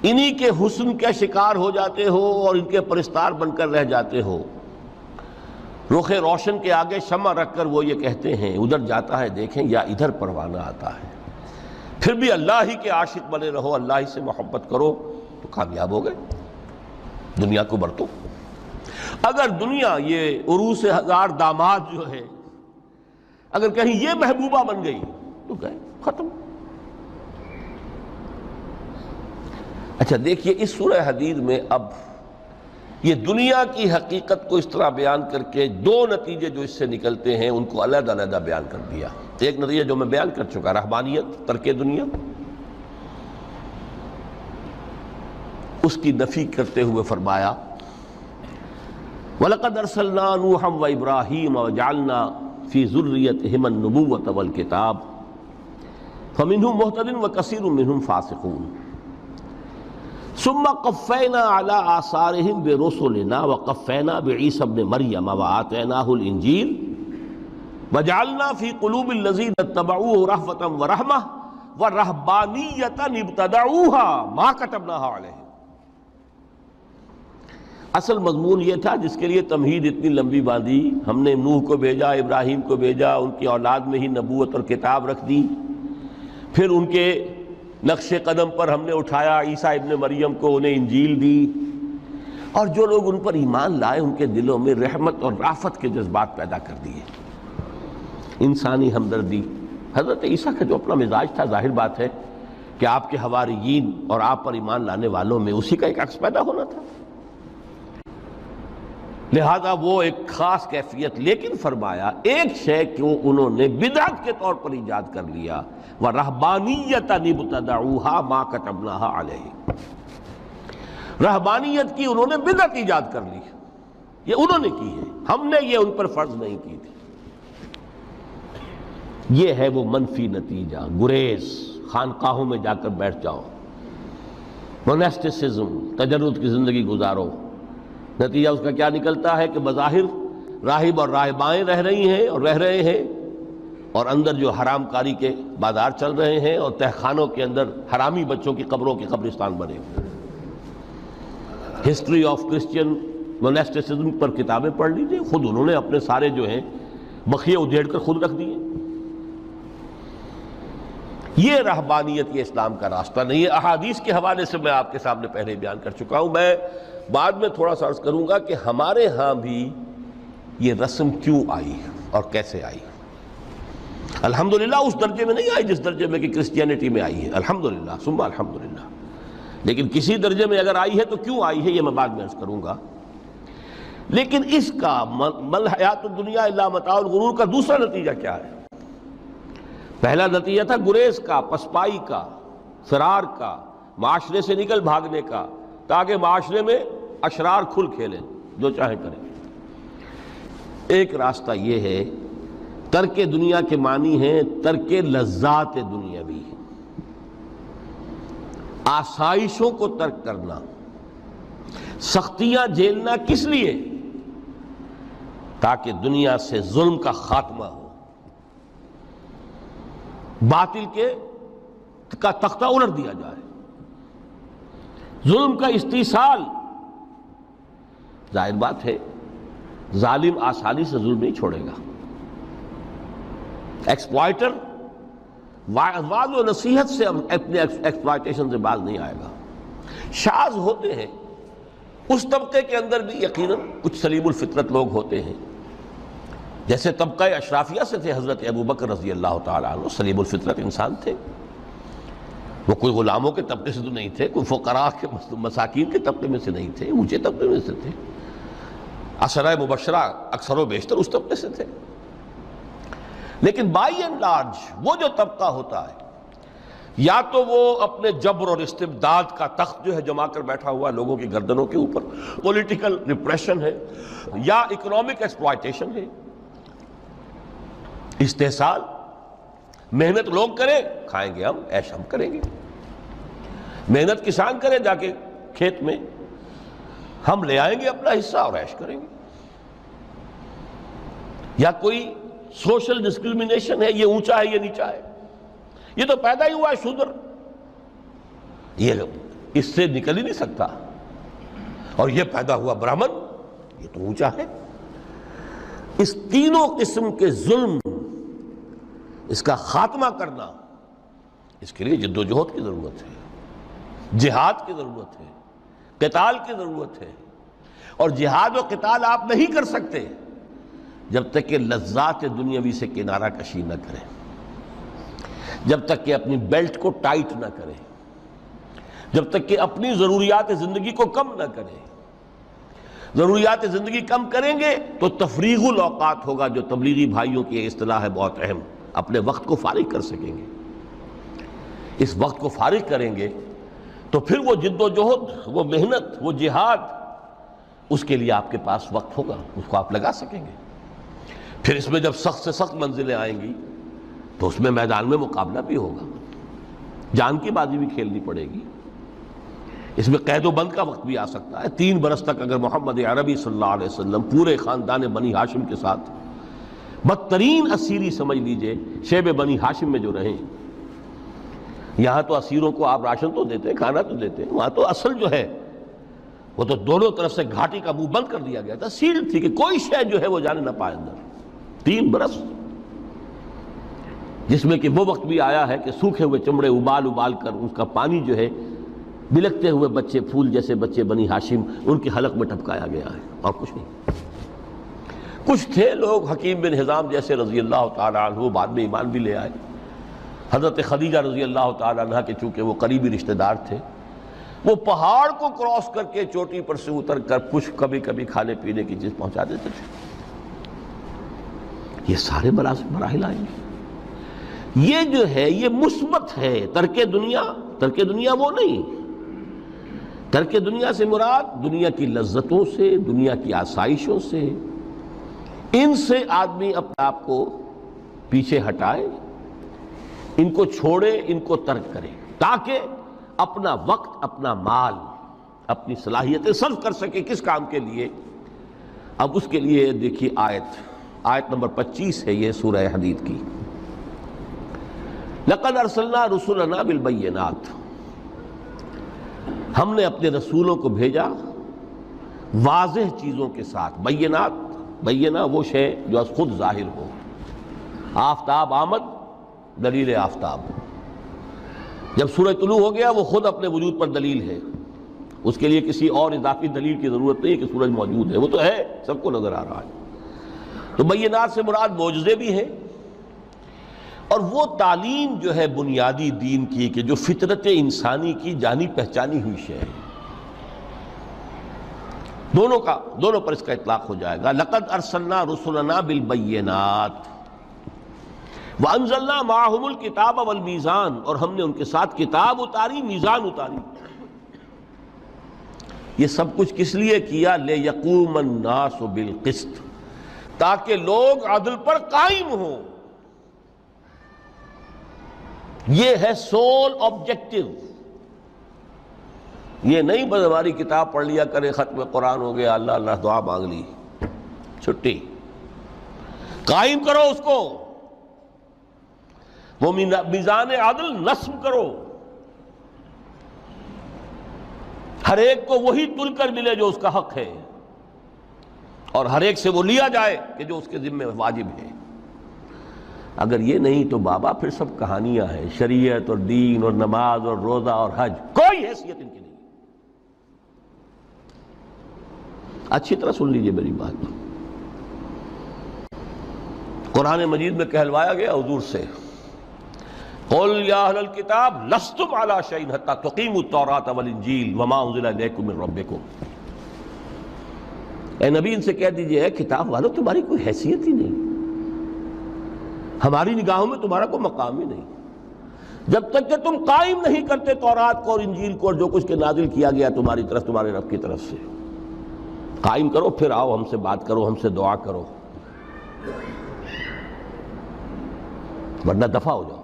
Speaker 1: انہی کے حسن کے شکار ہو جاتے ہو اور ان کے پرستار بن کر رہ جاتے ہو۔ رخ روشن کے آگے شمع رکھ کر وہ یہ کہتے ہیں ادھر جاتا ہے دیکھیں یا ادھر پروانہ آتا ہے، پھر بھی اللہ ہی کے عاشق بنے رہو، اللہ ہی سے محبت کرو تو کامیاب ہو گئے۔ دنیا کو برتو. اگر دنیا یہ عروس ہزار داماد جو ہے اگر کہیں یہ محبوبہ بن گئی تو گئے ختم. اچھا دیکھیے اس سورہ حدید میں اب یہ دنیا کی حقیقت کو اس طرح بیان کر کے دو نتیجے جو اس سے نکلتے ہیں ان کو علیحدہ علیحدہ بیان کر دیا. ایک نتیجہ جو میں بیان کر چکا رہبانیت ترک دنیا، اس کی نفی کرتے ہوئے فرمایا وَلَقَدْ أَرْسَلْنَا نُوحًا وَإِبْرَاهِيمَ وَجَعَلْنَا فِي ذُرِّيَّتِهِمَا النُّبُوَّةَ وَالْكِتَابَ فَمِنْهُمْ مُهْتَدٍ وَكَثِيرٌ مِّنْهُمْ فَاسِقُونَ ثُمَّ قَفَّيْنَا عَلَىٰ آثَارِهِمْ بِرُسُلِنَا وَقَفَّيْنَا بِعِيسَى ابْنِ مَرْيَمَ وَآتَيْنَاهُ الْإِنجِيلَ وَجَعَلْنَا فِي قُلُوبِ الَّذِينَ اتَّبَعُوهُ رَأْفَةً وَرَحْمَةً وَرَهْبَانِيَّةً ابْتَدَعُوهَا مَا كَتَبْنَاهَا عَلَيْهِمْ. اصل مضمون یہ تھا جس کے لیے تمہید اتنی لمبی باندھی. ہم نے نوح کو بھیجا، ابراہیم کو بھیجا، ان کی اولاد میں ہی نبوت اور کتاب رکھ دی. پھر ان کے نقش قدم پر ہم نے اٹھایا عیسیٰ ابن مریم کو، انہیں انجیل دی، اور جو لوگ ان پر ایمان لائے ان کے دلوں میں رحمت اور رافت کے جذبات پیدا کر دیے، انسانی ہمدردی. حضرت عیسیٰ کا جو اپنا مزاج تھا ظاہر بات ہے کہ آپ کے حواریین اور آپ پر ایمان لانے والوں میں اسی کا ایک عکس پیدا ہونا تھا، لہذا وہ ایک خاص کیفیت. لیکن فرمایا ایک شے کو انہوں نے بدعت کے طور پر ایجاد کر لیا، وَرَهْبَانِيَّةً ابْتَدَعُوهَا مَا كَتَبْنَاهَا عَلَيْهِمْ. رہبانیت کی انہوں نے بدعت ایجاد کر لی، یہ انہوں نے کی ہے، ہم نے یہ ان پر فرض نہیں کی تھی. یہ ہے وہ منفی نتیجہ. گریز، خانقاہوں میں جا کر بیٹھ جاؤ، موناسٹسزم، تجرد کی زندگی گزارو. نتیجہ اس کا کیا نکلتا ہے کہ بظاہر راہب اور راہبائیں رہ رہی ہیں اور رہ رہے ہیں، اور اندر جو حرام کاری کے بازار چل رہے ہیں، اور تہخانوں کے اندر حرامی بچوں کی قبروں کے قبرستان بنے ہوئے. ہسٹری آف کرسچین موناسٹسزم پر کتابیں پڑھ لیجیے، خود انہوں نے اپنے سارے جو ہیں بخیے ادھیڑ کر خود رکھ دیے. یہ رہبانیت یہ اسلام کا راستہ نہیں ہے. احادیث کے حوالے سے میں آپ کے سامنے پہلے بیان کر چکا ہوں. میں بعد میں تھوڑا سا عرض کروں گا کہ ہمارے ہاں بھی یہ رسم کیوں آئی اور کیسے آئی. الحمدللہ اس درجے میں نہیں آئی جس درجے میں کہ کرسچینٹی میں آئی ہے، الحمدللہ ثم الحمدللہ، لیکن کسی درجے میں اگر آئی ہے تو کیوں آئی ہے یہ میں بعد میں عرض کروں گا. لیکن اس کا مل حیات الدنیا الا متاع الغرور کا دوسرا نتیجہ کیا ہے؟ پہلا نتیجہ تھا گریز کا، پسپائی کا، فرار کا، معاشرے سے نکل بھاگنے کا، تاکہ معاشرے میں اشرار کھل کھیلیں، جو چاہیں کریں. ایک راستہ یہ ہے، ترک دنیا کے معنی ہیں ترک لذات دنیاوی، آسائشوں کو ترک کرنا. سختیاں جھیلنا کس لیے؟ تاکہ دنیا سے ظلم کا خاتمہ ہو، باطل کا تختہ الٹ دیا جائے، ظلم کا استیصال. ظاہر بات ہے ظالم آسانی سے ظلم نہیں چھوڑے گا. ایکسپلائٹر وعظ و نصیحت سے اپنے ایکسپلائٹیشن سے باز نہیں آئے گا. شاذ ہوتے ہیں اس طبقے کے اندر بھی یقیناً کچھ سلیم الفطرت لوگ ہوتے ہیں، جیسے طبقہ اشرافیہ سے تھے حضرت ابو بکر رضی اللہ تعالیٰ عنہ، سلیم الفطرت انسان تھے. وہ کوئی غلاموں کے طبقے سے تو نہیں تھے، کوئی فقراء کے مساکین کے طبقے میں سے نہیں تھے، اونچے طبقے میں سے تھے. عشرہ مبشرہ اکثر و بیشتر اس طبقے سے تھے. لیکن بائی اینڈ لارج وہ جو طبقہ ہوتا ہے، یا تو وہ اپنے جبر اور استبداد کا تخت جو ہے جما کر بیٹھا ہوا لوگوں کی گردنوں کے اوپر، پولیٹیکل ریپریشن ہے، یا اکنامک ایکسپلائٹیشن ہے، استحصال. محنت لوگ کریں، کھائیں گے ہم، عیش ہم کریں گے. محنت کسان کریں جا کے کھیت میں، ہم لے آئیں گے اپنا حصہ اور عیش کریں گے. یا کوئی سوشل ڈسکریمنیشن ہے، یہ اونچا ہے یہ نیچا ہے، یہ تو پیدا ہی ہوا ہے شودر، یہ اس سے نکل ہی نہیں سکتا، اور یہ پیدا ہوا برہمن، یہ تو اونچا ہے. اس تینوں قسم کے ظلم، اس کا خاتمہ کرنا، اس کے لیے جد و جہد کی ضرورت ہے، جہاد کی ضرورت ہے، قتال کی ضرورت ہے. اور جہاد و قتال آپ نہیں کر سکتے جب تک کہ لذات دنیاوی سے کنارہ کشی نہ کریں، جب تک کہ اپنی بیلٹ کو ٹائٹ نہ کریں، جب تک کہ اپنی ضروریات زندگی کو کم نہ کریں۔ ضروریات زندگی کم کریں گے تو تفریغ الاوقات ہوگا، جو تبلیغی بھائیوں کی اصطلاح ہے بہت اہم، اپنے وقت کو فارغ کر سکیں گے۔ اس وقت کو فارغ کریں گے تو پھر وہ جد و جہد، وہ محنت، وہ جہاد، اس کے لیے آپ کے پاس وقت ہوگا، اس کو آپ لگا سکیں گے۔ پھر اس میں جب سخت سے سخت منزلیں آئیں گی تو اس میں میدان میں مقابلہ بھی ہوگا، جان کی بازی بھی کھیلنی پڑے گی۔ اس میں قید و بند کا وقت بھی آ سکتا ہے۔ 3 برس تک اگر محمد عربی صلی اللہ علیہ وسلم پورے خاندان بنی ہاشم کے ساتھ بدترین اسیری سمجھ لیجئے شیب بنی ہاشم میں جو رہیں، یہاں تو اسیروں کو آپ راشن تو دیتے ہیں، کھانا تو دیتے ہیں، وہاں تو اصل جو ہے وہ تو دونوں طرف سے گھاٹی کا منہ بند کر دیا گیا تھا، سیل تھی کہ کوئی شے جو ہے وہ جانے نہ پائے اندر۔ 3 برس، جس میں کہ وہ وقت بھی آیا ہے کہ سوکھے ہوئے چمڑے ابال ابال کر اس کا پانی جو ہے بلکتے ہوئے بچے، پھول جیسے بچے بنی ہاشم، ان کے حلق میں ٹپکایا گیا ہے، اور کچھ نہیں۔ کچھ تھے لوگ، حکیم بن حزام جیسے رضی اللہ تعالیٰ عنہ، بعد میں ایمان بھی لے آئے۔ حضرت خدیجہ رضی اللہ تعالیٰ عنہ کے چونکہ وہ قریبی رشتہ دار تھے، وہ پہاڑ کو کراس کر کے چوٹی پر سے اتر کر کچھ کبھی کبھی کھانے پینے کی چیز پہنچا دیتے تھے۔ یہ سارے مراحل آئیں گے۔ یہ جو ہے یہ مثبت ہے۔ ترک دنیا وہ نہیں۔ ترک دنیا سے مراد دنیا کی لذتوں سے، دنیا کی آسائشوں سے، ان سے آدمی اپنے آپ کو پیچھے ہٹائے، ان کو چھوڑے، ان کو ترک کرے، تاکہ اپنا وقت، اپنا مال، اپنی صلاحیتیں صرف کر سکے۔ کس کام کے لیے؟ اب اس کے لیے دیکھیے آیت نمبر 25 ہے یہ سورہ حدید کی۔ لَقَدْ أَرْسَلْنَا رُسُلَنَا بِالْبَيِّنَاتِ، ہم نے اپنے رسولوں کو بھیجا واضح چیزوں کے ساتھ۔ بینہ وہ شے جو از خود ظاہر ہو۔ آفتاب آمد، دلیل آفتاب۔ جب سورج طلوع ہو گیا وہ خود اپنے وجود پر دلیل ہے، اس کے لیے کسی اور اضافی دلیل کی ضرورت نہیں کہ سورج موجود ہے، وہ تو ہے، سب کو نظر آ رہا ہے۔ تو بینات سے مراد معجزے بھی ہیں، اور وہ تعلیم جو ہے بنیادی دین کی کہ جو فطرت انسانی کی جانی پہچانی ہوئی شے ہے، دونوں پر اس کا اطلاق ہو جائے گا۔ لقد ارسلنا رسلنا بالبینات وانزلنا معهم الکتاب والمیزان، اور ہم نے ان کے ساتھ کتاب اتاری، میزان اتاری۔ یہ سب کچھ کس لیے کیا؟ لیقوم الناس بالقسط، تاکہ لوگ عدل پر قائم ہوں۔ یہ ہے سول آبجیکٹو۔ یہ نہیں بس ہماری کتاب پڑھ لیا کرے، ختم قرآن ہو گیا، اللہ اللہ دعا مانگ لی، چھٹی۔ قائم کرو اس کو، وہ میزان عدل نصب کرو، ہر ایک کو وہی تل کر ملے جو اس کا حق ہے، اور ہر ایک سے وہ لیا جائے کہ جو اس کے ذمہ واجب ہے۔ اگر یہ نہیں تو بابا پھر سب کہانیاں ہیں، شریعت اور دین اور نماز اور روزہ اور حج، کوئی حیثیت ان کی نہیں۔ اچھی طرح سن لیجئے میری بات۔ قرآن مجید میں کہلوایا گیا حضور سے، قل یا اہل الکتاب لستم علی شیء حتی تقیموا التوراۃ والانجیل وما انزل الیکم من ربکم۔ اے نبی ان سے کہہ دیجئے، کتاب والو تمہاری کوئی حیثیت ہی نہیں، ہماری نگاہوں میں تمہارا کوئی مقام ہی نہیں، جب تک کہ تم قائم نہیں کرتے تورات کو اور انجیل کو اور جو کچھ کے نازل کیا گیا تمہاری طرف، تمہارے رب کی طرف سے۔ قائم کرو، پھر آؤ ہم سے بات کرو، ہم سے دعا کرو، ورنہ دفع ہو جاؤ۔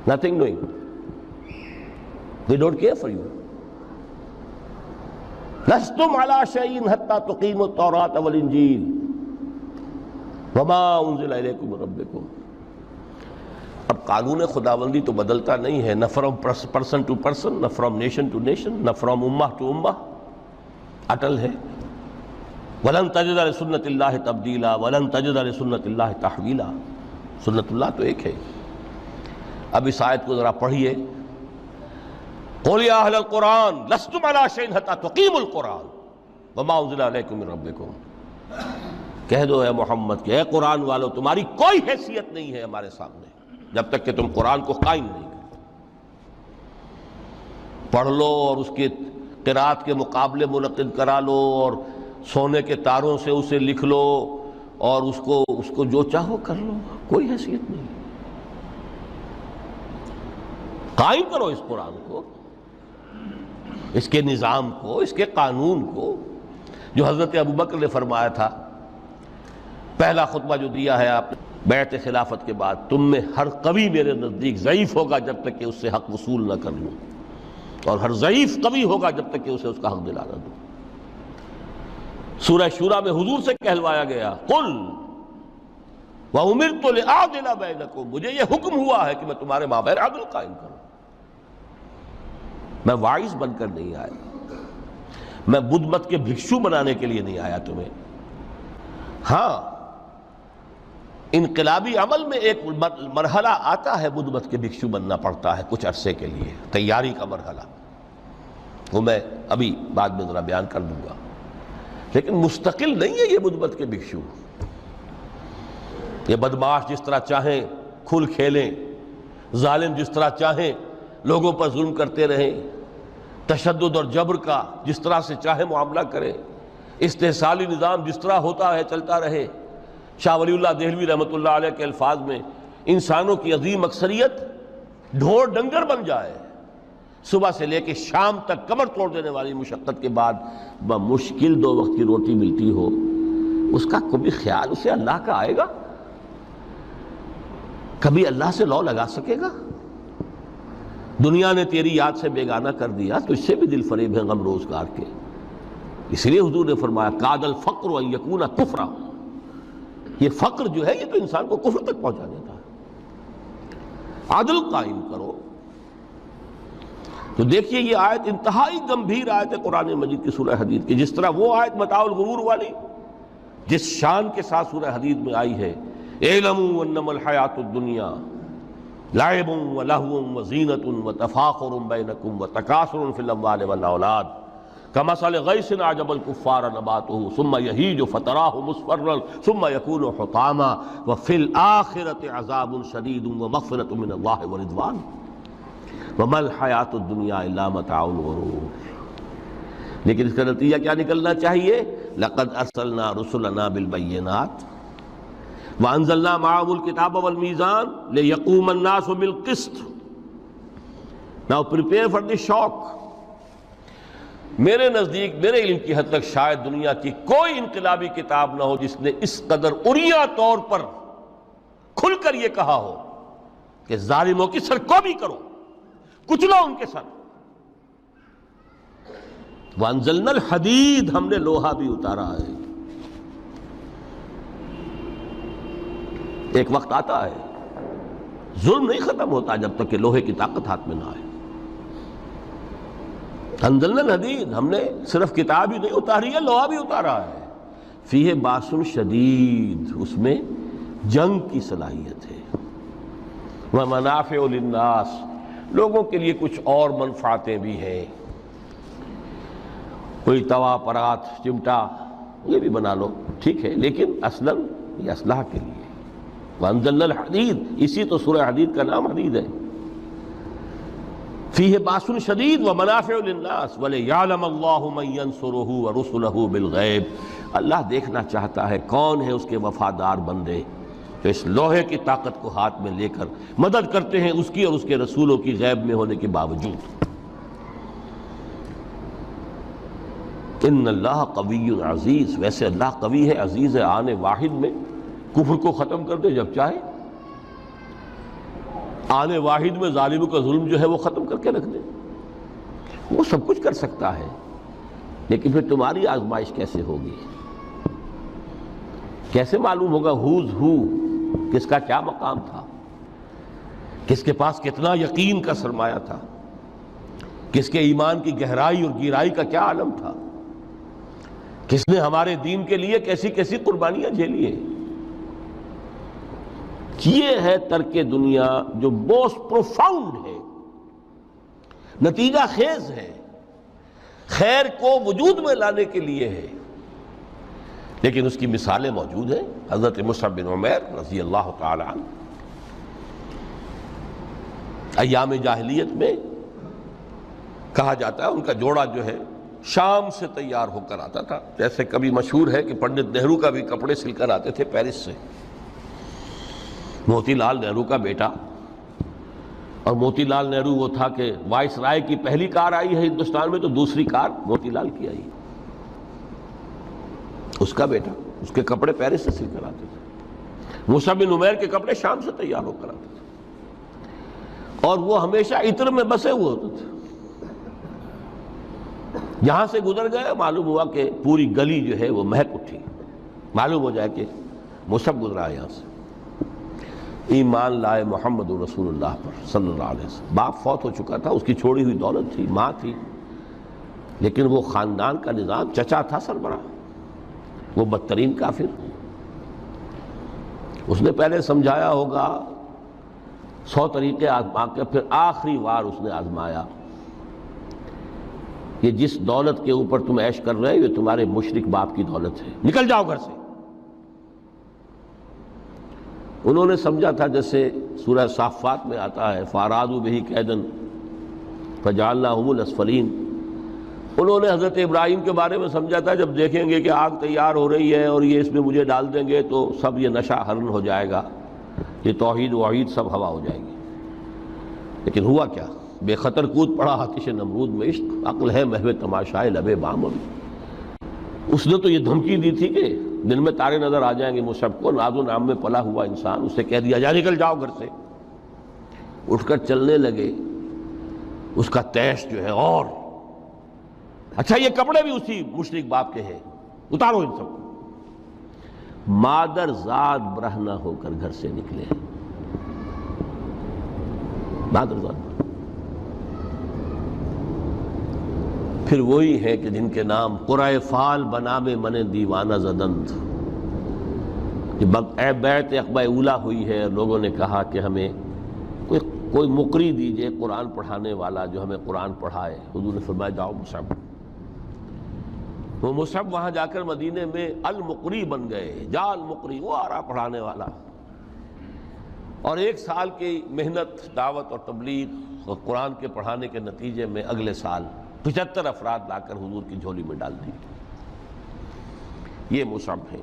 Speaker 1: Nothing doing. They don't care for you. لستم علی شیء حتی تقیموا التوراۃ والانجیل وما انزل الیکم من ربکم۔ اب قانون خداوندی تو بدلتا نہیں ہے، نہ فرام پرسن ٹو پرسن، نہ فرام نیشن ٹو نیشن، نہ فرام امہ ٹو امہ، اٹل ہے۔ وَلَن تَجِدَ لِسُنَّتِ اللَّهِ تَبْدِيلًا وَلَن تَجِدَ لِسُنَّتِ اللَّهِ تَحْوِيلًا۔ سنت اللہ تو ایک ہے۔ اب اس آیت کو ذرا پڑھیے، قُلْ يَا أَهْلَ الْقُرْآنِ لَسْتُمْ عَلَىٰ شَيْءٍ حَتَّىٰ تُقِيمُوا الْقُرْآنَ۔ وما انزل علیکم من ربکم، کہہ دو اے محمد کہ اے قرآن والو تمہاری کوئی حیثیت نہیں ہے ہمارے سامنے جب تک کہ تم قرآن کو قائم نہیں کرو۔ پڑھ لو اور اس کے قرات کے مقابلے منعقد کرا لو اور سونے کے تاروں سے اسے لکھ لو اور اس کو جو چاہو کر لو، کوئی حیثیت نہیں۔ قائم کرو اس قرآن کو، اس کے نظام کو، اس کے قانون کو، جو حضرت ابوبکر نے فرمایا تھا پہلا خطبہ جو دیا ہے آپ نے بیعت خلافت کے بعد، تم میں ہر قوی میرے نزدیک ضعیف ہوگا جب تک کہ اس سے حق وصول نہ کر لوں، اور ہر ضعیف قوی ہوگا جب تک کہ اسے اس کا حق دلا نہ دوں۔ سورہ شورى میں حضور سے کہلوایا گیا قل وَأُمِرْتُ لِأَعْدِلَ بَيْنَكُمْ، مجھے یہ حکم ہوا ہے کہ میں تمہارے مابین عدل قائم کروں۔ میں واعظ بن کر نہیں آیا، میں بدھ مت کے بھکشو بنانے کے لیے نہیں آیا تمہیں۔ ہاں انقلابی عمل میں ایک مرحلہ آتا ہے، بدھ مت کے بھکشو بننا پڑتا ہے کچھ عرصے کے لیے، تیاری کا مرحلہ، وہ میں ابھی بعد میں ذرا بیان کر دوں گا، لیکن مستقل نہیں ہے یہ بدھ مت کے بھکشو۔ یہ بدمعاش جس طرح چاہیں کھل کھیلیں، ظالم جس طرح چاہیں لوگوں پر ظلم کرتے رہیں، تشدد اور جبر کا جس طرح سے چاہے معاملہ کریں، استحصالی نظام جس طرح ہوتا ہے چلتا رہے۔ شاہ ولی اللہ دہلوی رحمۃ اللہ علیہ کے الفاظ میں انسانوں کی عظیم اکثریت ڈھور ڈنگر بن جائے، صبح سے لے کے شام تک کمر توڑ دینے والی مشقت کے بعد بمشکل 2 وقت کی روٹی ملتی ہو، اس کا کبھی خیال اسے اللہ کا آئے گا؟ کبھی اللہ سے لو لگا سکے گا؟ دنیا نے تیری یاد سے بیگانہ کر دیا تو اس سے بھی دل فریب ہے غم روزگار کے۔ اس لیے حضور نے فرمایا کاد الفقر ان یکون کفرا، یہ فقر جو ہے یہ تو انسان کو کفر تک پہنچا دیتا ہے۔ عدل قائم کرو۔ تو دیکھیے یہ آیت انتہائی گمبھیر آیت ہے قرآن مجید کی سورہ حدید کی، جس طرح وہ آیت متاع الغرور والی جس شان کے ساتھ سورہ حدید میں آئی ہے، اعلموا انما الحیات الدنیا لعب ولہو وزینۃ وتفاخر بینکم وتکاثر فی الاموال والاولاد کمثل غیث اعجب الکفار نباتہ ثم یہیج فتراہ مصفرا ثم یکون حطاما وفی الآخرۃ عذاب شدید ومغفرۃ من اللہ ورضوان وما الحیات الدنیا الا متاع الغرور۔ لیکن اس کا نتیجہ کیا نکلنا چاہیے؟ لقد ارسلنا رسلنا بالبینات وانزلنا معهم الکتاب والمیزان لیقوم الناس بالقسط۔ Now prepare for the shock۔ میرے نزدیک، میرے علم کی حد تک شاید دنیا کی کوئی انقلابی کتاب نہ ہو جس نے اس قدر عریاں طور پر کھل کر یہ کہا ہو کہ ظالموں کی سرکوبی کرو، کچلو ان کے سر۔ وانزلنا الحدید، ہم نے لوہا بھی اتارا ہے۔ ایک وقت آتا ہے ظلم نہیں ختم ہوتا جب تک کہ لوہے کی طاقت ہاتھ میں نہ آئے۔ انزلنا الحدید، ہم نے صرف کتاب ہی نہیں اتاری ہے، لوہا بھی اتارا ہے۔ فیہ باس شدید، اس میں جنگ کی صلاحیت ہے۔ ومنافع للناس، لوگوں کے لیے کچھ اور منفعتیں بھی ہیں، کوئی توا پرات چمٹا یہ بھی بنا لو، ٹھیک ہے، لیکن اصلاً یہ اسلحہ کے لیے۔ وانزلنا الحدید، اسی تو سورہ حدید کا نام حدید ہے۔ فیہ باس شدید ومنافع للناس ولیعلم اللہ من ینصرہ ورسلہ بالغیب، اللہ دیکھنا چاہتا ہے کون ہے اس کے وفادار بندے جو اس لوہے کی طاقت کو ہاتھ میں لے کر مدد کرتے ہیں اس کی اور اس کے رسولوں کی غیب میں ہونے کے باوجود۔ ان اللہ قوی عزیز، ویسے اللہ قوی ہے، عزیز ہے، آن واحد میں کفر کو ختم کر دے جب چاہے، آنے واحد میں ظالموں کا ظلم جو ہے وہ ختم کر کے رکھ دے، وہ سب کچھ کر سکتا ہے۔ لیکن پھر تمہاری آزمائش کیسے ہوگی؟ کیسے معلوم ہوگا ہوز ہو، کس کا کیا مقام تھا، کس کے پاس کتنا یقین کا سرمایہ تھا، کس کے ایمان کی گہرائی اور گہرائی کا کیا عالم تھا، کس نے ہمارے دین کے لیے کیسی کیسی قربانیاں جھیلی ہیں۔ یہ ہے ترک دنیا جو موسٹ پروفاؤنڈ ہے، نتیجہ خیز ہے، خیر کو وجود میں لانے کے لیے ہے، لیکن اس کی مثالیں موجود ہیں۔ حضرت مصعب بن عمیر رضی اللہ تعالی عنہ ایام جاہلیت میں کہا جاتا ہے ان کا جوڑا جو ہے شام سے تیار ہو کر آتا تھا، جیسے کبھی مشہور ہے کہ پنڈت نہرو کا بھی کپڑے سل کر آتے تھے پیرس سے۔ موتی لال نہرو کا بیٹا، اور موتی لال نہرو وہ تھا کہ وائس رائے کی پہلی کار آئی ہے ہندوستان میں تو دوسری کار موتی لال کی آئی، اس کا بیٹا، اس کے کپڑے پیرس سے سل کر آتے تھے۔ مصعب بن عمیر کے کپڑے شام سے تیار ہو کر آتے تھے، اور وہ ہمیشہ عطر میں بسے ہوئے ہوتے تھے۔ یہاں سے گزر گئے، معلوم ہوا کہ پوری گلی جو ہے وہ مہک اٹھی، معلوم ہو جائے کہ مصعب گزرا ہے یہاں سے۔ ایمان لائے محمد رسول اللہ پر صلی اللہ علیہ وسلم۔ باپ فوت ہو چکا تھا، اس کی چھوڑی ہوئی دولت تھی، ماں تھی، لیکن وہ خاندان کا نظام، چچا تھا سربراہ، وہ بدترین کافر۔ اس نے پہلے سمجھایا ہوگا 100 طریقے آزما کے، پھر آخری بار اس نے آزمایا کہ جس دولت کے اوپر تم عیش کر رہے ہو یہ تمہارے مشرک باپ کی دولت ہے، نکل جاؤ گھر سے۔ انہوں نے سمجھا تھا جیسے سورہ صافات میں آتا ہے فَأَرَادُوا بِهِ كَيْدًا فَجَعَلْنَاهُمُ الْأَسْفَلِينَ۔ انہوں نے حضرت ابراہیم کے بارے میں سمجھا تھا جب دیکھیں گے کہ آگ تیار ہو رہی ہے اور یہ اس میں مجھے ڈال دیں گے تو سب یہ نشہ حرن ہو جائے گا، یہ توحید وحید سب ہوا ہو جائے گی۔ لیکن ہوا کیا؟ بے خطر کود پڑا آتش نمرود میں عشق، عقل ہے محو تماشائے لبے بام۔ اس نے تو یہ دھمکی دی تھی کہ دن میں تارے نظر آ جائیں گے مصعب کو، ناز و نام میں پلا ہوا انسان، اسے کہہ دیا جا نکل جاؤ گھر سے۔ اٹھ کر چلنے لگے، اس کا تیش جو ہے اور اچھا یہ کپڑے بھی اسی مشرک باپ کے ہیں، اتارو ان سب کو۔ مادر ذات برہنہ ہو کر گھر سے نکلے، مادر ذات۔ پھر وہی ہے کہ جن کے نام قرائے فال بنام من دیوانہ زدند، بیعت عقبہ اولیٰ ہوئی ہے، لوگوں نے کہا کہ ہمیں کوئی مقری دیجئے قرآن پڑھانے والا جو ہمیں قرآن پڑھائے۔ حضور نے فرمایا جاؤ مصعب۔ وہ مصعب وہاں جا کر مدینے میں المقری بن گئے، جا المقری، وہ آ رہا پڑھانے والا۔ اور 1 سال کی محنت، دعوت اور تبلیغ اور قرآن کے پڑھانے کے نتیجے میں اگلے سال 75 افراد لا کر حضور کی جھولی میں ڈال دی۔ یہ مصعب ہے۔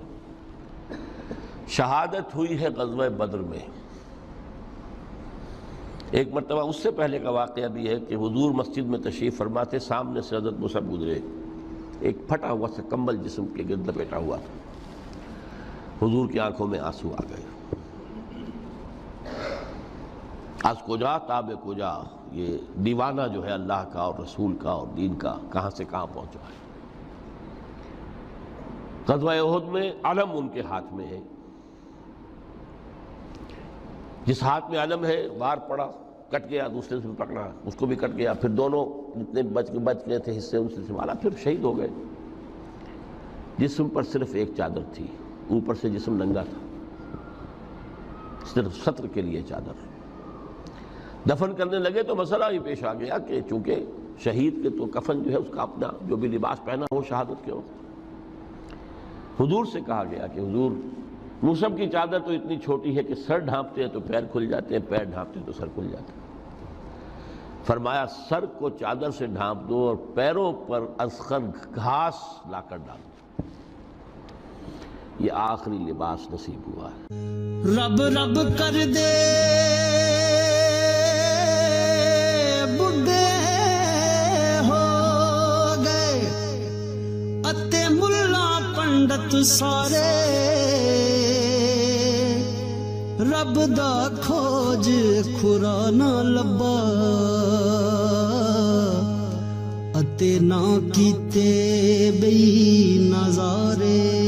Speaker 1: شہادت ہوئی ہے غزوہ بدر میں۔ ایک مرتبہ اس سے پہلے کا واقعہ بھی ہے کہ حضور مسجد میں تشریف فرماتے، سامنے سے حضرت مصعب گزرے، ایک پھٹا ہوا سا کمبل جسم کے گرد لپیٹا ہوا تھا۔ حضور کی آنکھوں میں آنسو آ گئے۔ از کجا تاب کجا، یہ دیوانہ جو ہے اللہ کا اور رسول کا اور دین کا کہاں سے کہاں پہنچا ہے۔ غزوہ احد میں علم ان کے ہاتھ میں ہے، جس ہاتھ میں علم ہے وار پڑا، کٹ گیا، دوسرے سے بھی پکڑا، اس کو بھی کٹ گیا، پھر دونوں جتنے بچ گئے تھے حصے ان سے سنبھالا، پھر شہید ہو گئے۔ جسم پر صرف ایک چادر تھی، اوپر سے جسم ننگا تھا، صرف ستر کے لیے چادر۔ دفن کرنے لگے تو مسئلہ ہی پیش آ گیا کہ چونکہ شہید کے تو کفن جو ہے اس کا اپنا جو بھی لباس پہنا ہو شہادت کے وقت۔ حضور سے کہا گیا کہ حضور مصعب کی چادر تو اتنی چھوٹی ہے کہ سر ڈھانپتے ہیں تو پیر کھل جاتے ہیں، پیر ڈھانپتے ہیں تو سر کھل جاتے ہیں۔ فرمایا سر کو چادر سے ڈھانپ دو اور پیروں پر اذخر گھاس لا کر ڈال دو، یہ آخری لباس نصیب ہوا ہے۔
Speaker 2: رب رب کر دے بڈھے ہو گئے اتے ملا پنڈت سارے، رب دا کھوج کھرا نہ لبا اتے نہ کیتے بئی نظارے۔